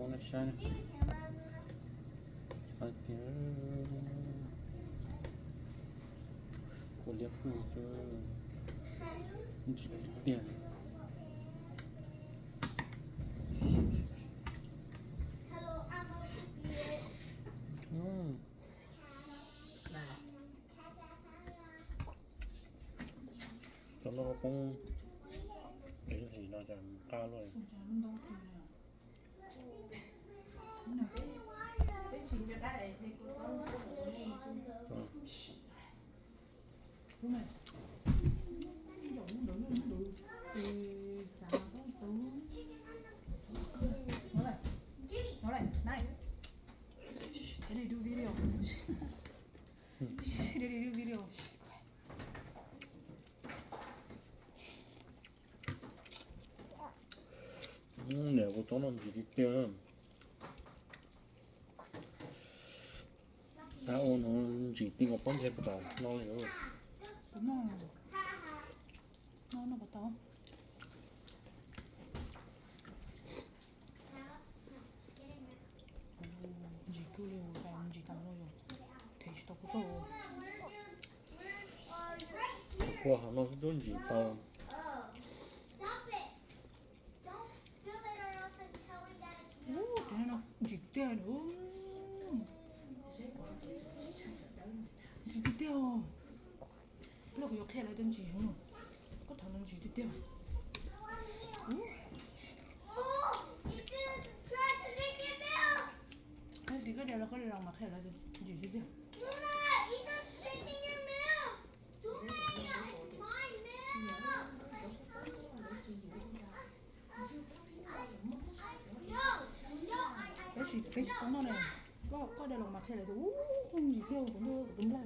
con nó sai phải tiếng của liệp phụ cho chỉ tiền cho nó cũng cái thì nó chẳng cao rồi đúng rồi. Nói lại, này. Thế này do video. Thế này do video. nếu có cho nó gì đi tiền sao nó chỉ tin vào bóng thế bắt đầu nó lại rồi Đúng rồi. Nó bắt đầu. Gì cứ liều làm gì tao rồi. Thế chứ tao có tổ. qua nó sẽ đốn gì tao Thế nó gì tiền nữa. Gì tiền. Nó có 욕해 라든지 그거 다 넣지 됐대요. Cái gì cái điều là cái lòng mà khai là gì thế? Cái gì con này có điều lòng mà khai là không gì tiêu cũng đưa đúng là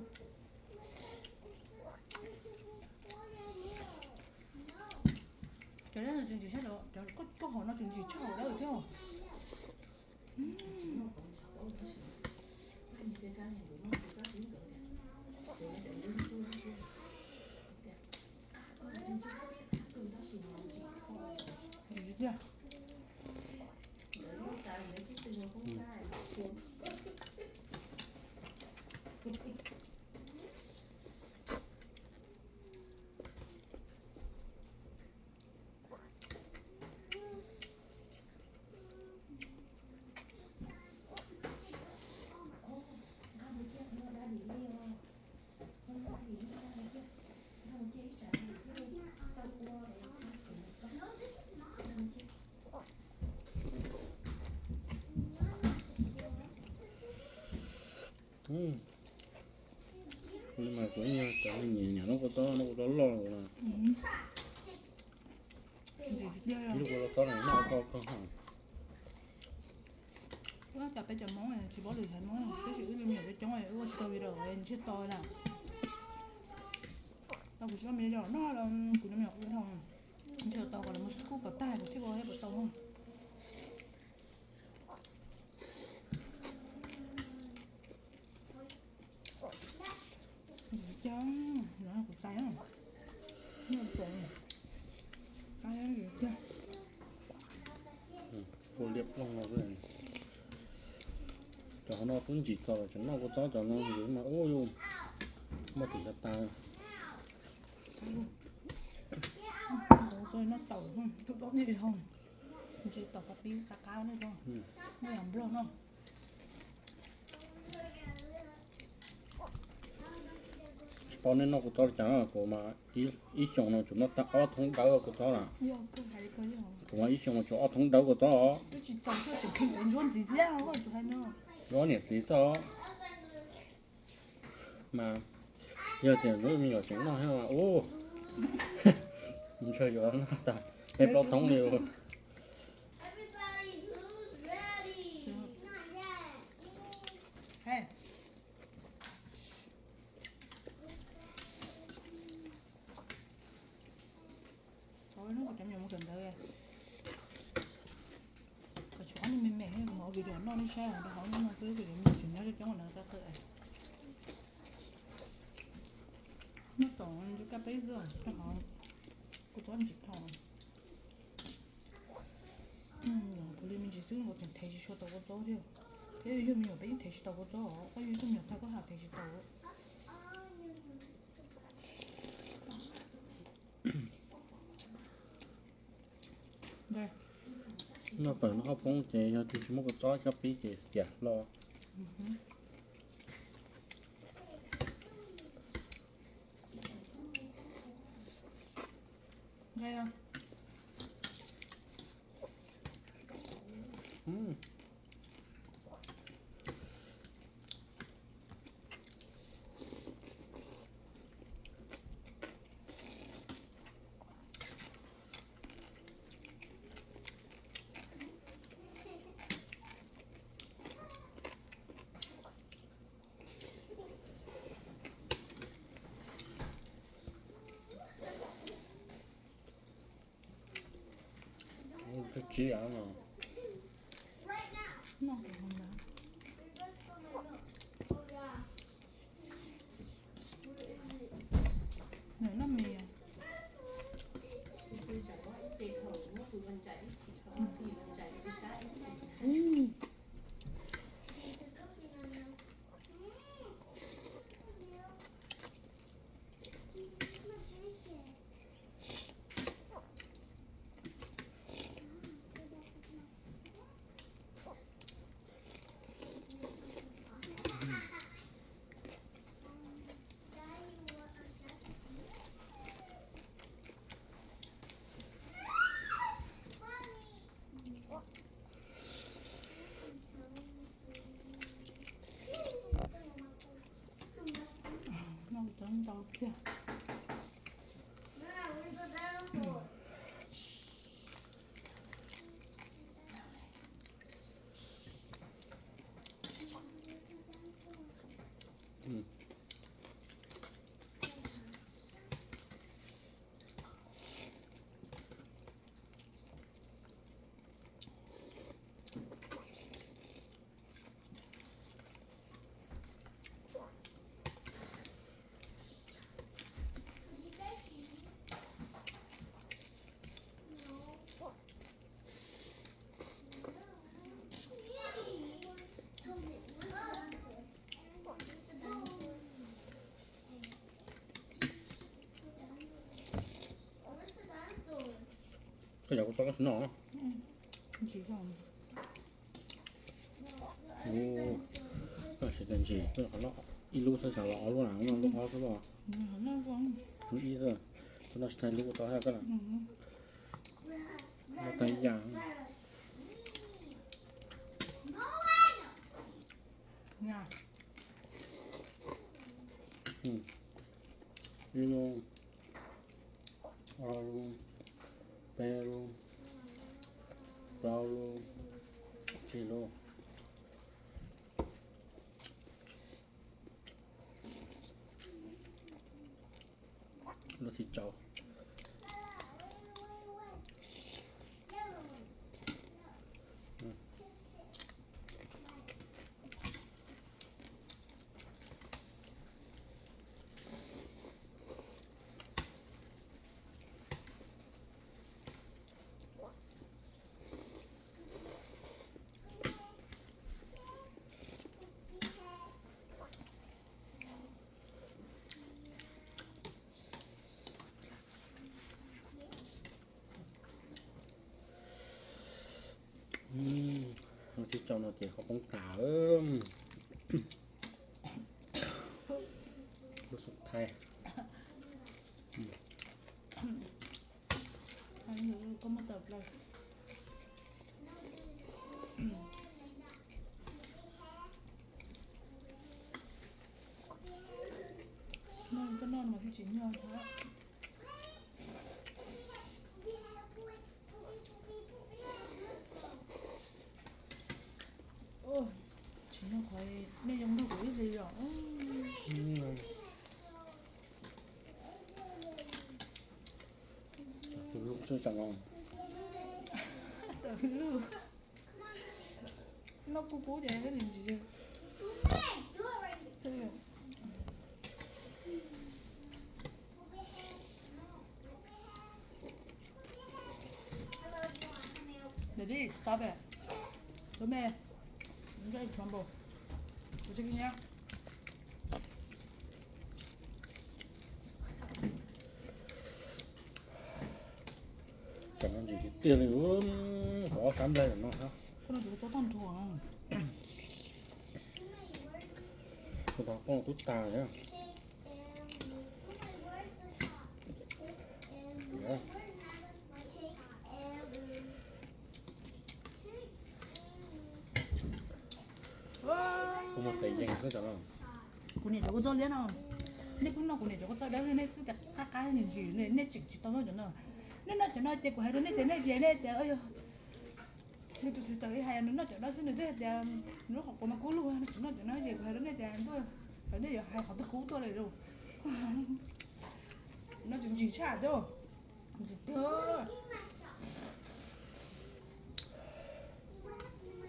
cái đó là chuyện gì sao đó có hỏi nó chuyện gì cho đó được không? Gì chưa? nhưng mà cũng như tại vì nhà nó có to lo rồi nè lúc đó to này nó có hẳn nó chặt cái chồng món này chỉ bỏ được thành món cái sự nhiều cái chồng này ủa tôi rồi em chết tôi nè tao cũng chưa biết rồi nó là cũng nó cũng không giờ tao còn là một số củ tay của cái bò hết tao không chấm nó củ tay không nó bự cái gì chứ cô liệp long nó rồi cho nó cũng chỉ cho nó có to cho nó gì mà ôi luôn mà tụi ta rồi nó tẩu không chút đó gì không chỉ tẩu cà phê cà cao nữa thôi nó làm bro nó cho nên nó có to chẳng là của mà ít chồng nó chúng nó ta ở thông đấu của to là của mà ít chồng nó chỗ ở thông đấu của to chỉ tẩu cho chỉ kinh đến ruộng gì thế à thôi hay nó nó nhiệt gì sao mà giờ thì nó mình ở chúng nó hay là ô mình chơi vô nó ta em bao thống liều hey thôi nó còn chậm nhiều một lần thôi cái chỗ này mình mẹ mở video nó đi xa nó hỏi nó cứ video mình chuyển nó cho nó ra tới nó tổng cho các bây giờ nó hỏi của tôi chỉ thằng chỉ xứng một chuyện thấy chỉ số tàu có gió thôi thế yêu mình ở bên thấy chỉ tàu có gió có yêu không nhận thấy có hạt thấy chỉ tàu đây nó phải nó không chế thì chúng một cái chó cho bí chế xẻ lo đây à cái chí à mà nó cũng không đó nữa nó mì à nó cũng đau chưa cái dầu cho cái nó chỉ còn ô nó sẽเป็นgì cái nó ít lúc sẽ xả lọ luôn à nó lúc đó cái bỏ nó còn nó ít rồi nó sẽ thành lúc đó hay cái là nó tay giang nha luôn luôn bé luôn rau luôn chỉ luôn nó thịt trâu nó thịt trâu nó chỉ có bóng cảรู้สึกไทย anh nhớ có một tập này non cái non mà cái chín nhờ thế ôi chín nhờ khỏi mấy giống đâu có cái gì rồi lúc chưa chẳng ngon nó cố vậy cái gì gì để đi stop it Bố mẹ. Cái toàn bộ. Bố chơi nhá. Chẳng hạn gì tiền nữa có sắm đây là nó ha. Cái này có toàn thua à. Cái đó con tút tà nhá. Yeah. Không một tay dành cái đó. Cô này có cho lên nào. Nếu cũng nó cô này có cho đấy nên cứ đặt các cái nhìn gì nên chỉ tao nói cho nó. Nên nó cho nó tiền của hai đứa nên tiền này gì này tiền ơi. Nên tụi sister hai đứa nó cho nó xin được tiền nó học của nó cố luôn nó chỉ nó cho nó gì của hai đứa này tiền thôi. Cái này hai họ tự cứu tôi này đâu. Nó chỉ gì trả thôi. Gì đó.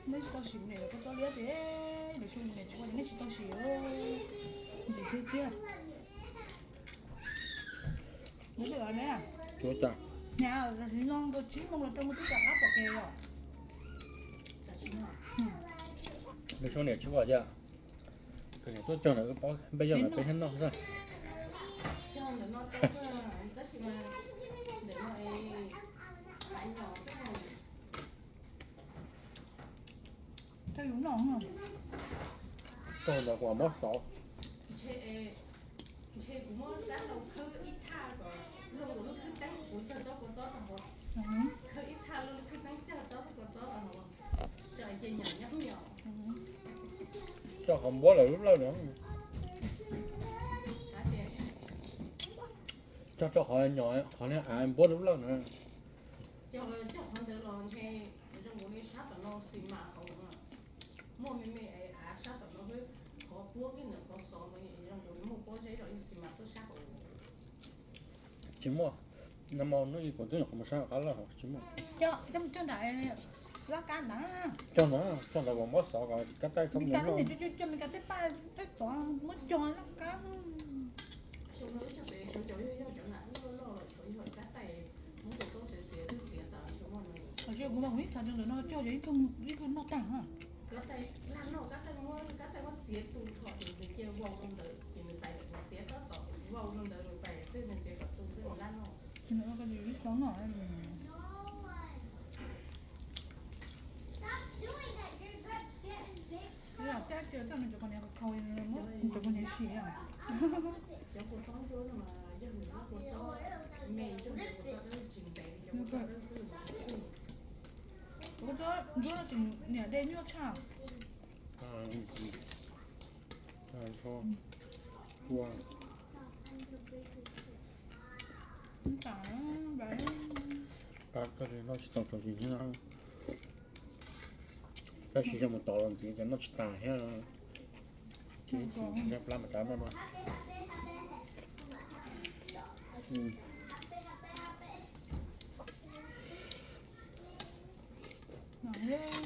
Nên tao xỉu này có cho liếc thế. Để chung này chỉ có những cái tao xỉu. Gì thế kia. Mấy cái đó này à? Chúa chà. Nhà là thì ngon có chín mong là trong một cái cả áp vào kề rồi. Cái số này chú vào chưa? Cái này tôi cho nó cái bó bây giờ là cái hết nó rồi. Cho nó nó tốt tất mà để mà phải nhỏ cái này Thấy đúng ngon không? Tôi là quả mót tỏ. chê chê cũng mới đã lâu khơi ít tha rồi lúc của lúc cứ đánh của cho có là một khơi ít tha lúc cứ đánh cho là một trời chơi nhỏ nhấp nhỏ Cho không bó là lúc lâu nữa. Cho họ nhỏ họ nói à em bó lúc lâu nữa. cho con đỡ lo chê trong của đi sát tận nó xì mà không mua mẹ sát tận nó với có cuốc cái nữa có sò cái gì trong của đi mua cuốc giấy rồi xì mà tôi sát rồi Chỉ mua. Năm màu nó còn tôi không sao cả là họ chỉ mua. Cho đại lá cá đã. Cho nó còn mót sọ còn cái tay không Mình muốn cá đâu. này cho mình cá tới ba tới toàn mất cho lá cá. chỗ nó cho về chỗ nào nó lo là chỗ hồi cá tay muốn được tốt sẽ tao chỗ mà Ở chưa cũng không biết sao cho nó cho vậy không nó tặng à. cá tay nó cá tay nó chế tụ thọ thì mình kêu vào trong đời thì mình phải chế tất cả vào trong đời mình phải xây mình chế cả tụ cái mình lan nó Nó có gì ít nó ngỏ. Là chắc chưa tao mình cho con này khôi mất cho con này xì à. cho cô cháu cho nó mà cho mình cô cháu mẹ cho mình cô cháu trình bày cho cô cháu nó chỉ nè đây nhớ chả. Thôi. Qua. Chả đấy. Cái này nó chỉ tổng tổng gì nữa. Cái chỉ cho một tổ làm gì cho nó chỉ tà hết rồi. Chỉ đẹp lắm mà cái đó mà. Ngon lên.